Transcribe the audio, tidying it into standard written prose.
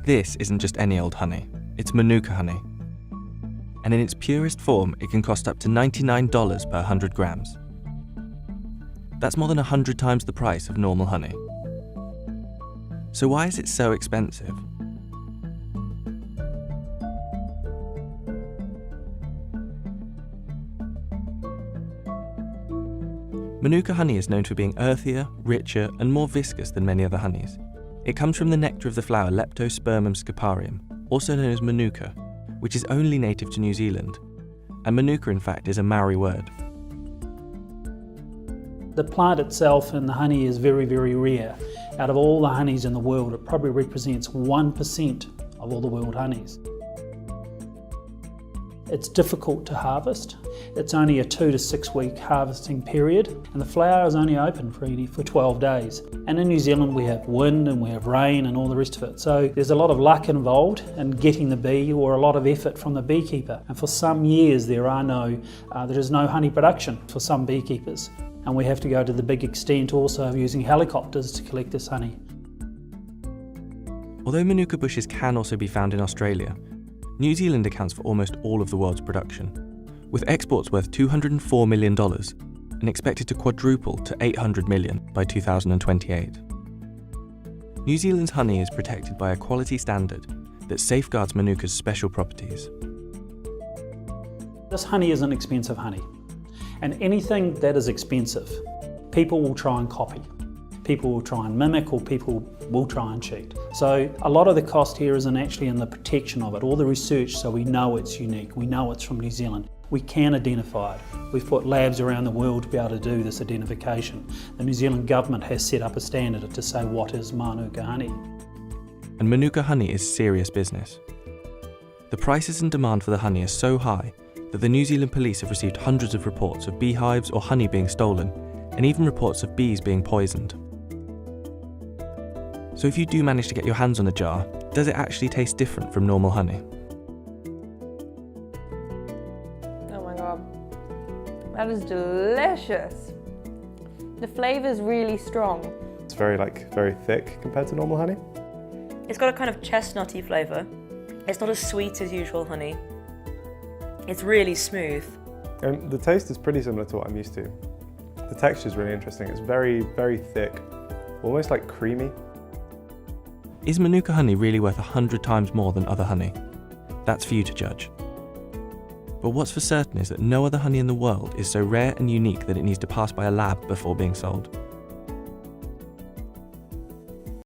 This isn't just any old honey, it's Manuka honey. And in its purest form, it can cost up to $99 per 100 grams. That's more than 100 times the price of normal honey. So why is it so expensive? Manuka honey is known for being earthier, richer, and more viscous than many other honeys. It comes from the nectar of the flower Leptospermum sciparium, also known as Manuka, which is only native to New Zealand. And Manuka, in fact, is a Maori word. The plant itself and the honey is very, very rare. Out of all the honeys in the world, it probably represents 1% of all the world honeys. It's difficult to harvest. It's only a 2 to 6 week harvesting period, and the flower is only open for 12 days. And in New Zealand we have wind and we have rain and all the rest of it. So there's a lot of luck involved in getting the bee, or a lot of effort from the beekeeper. And for some years there is no honey production for some beekeepers. And we have to go to the big extent also of using helicopters to collect this honey. Although Manuka bushes can also be found in Australia, New Zealand accounts for almost all of the world's production, with exports worth $204 million and expected to quadruple to $800 million by 2028. New Zealand's honey is protected by a quality standard that safeguards Manuka's special properties. This honey is an expensive honey, and anything that is expensive, people will try and copy. People will try and mimic, or people will try and cheat. So a lot of the cost here isn't actually in the protection of it, or the research, so we know it's unique, we know it's from New Zealand. We can identify it. We've put labs around the world to be able to do this identification. The New Zealand government has set up a standard to say what is Manuka honey. And Manuka honey is serious business. The prices and demand for the honey are so high that the New Zealand police have received hundreds of reports of beehives or honey being stolen, and even reports of bees being poisoned. So if you do manage to get your hands on a jar, does it actually taste different from normal honey? Oh my god, that is delicious. The flavour is really strong. It's very thick compared to normal honey. It's got a kind of chestnutty flavour. It's not as sweet as usual honey. It's really smooth. And the taste is pretty similar to what I'm used to. The texture is really interesting. It's very, very thick, almost like creamy. Is Manuka honey really worth 100 times more than other honey? That's for you to judge. But what's for certain is that no other honey in the world is so rare and unique that it needs to pass by a lab before being sold.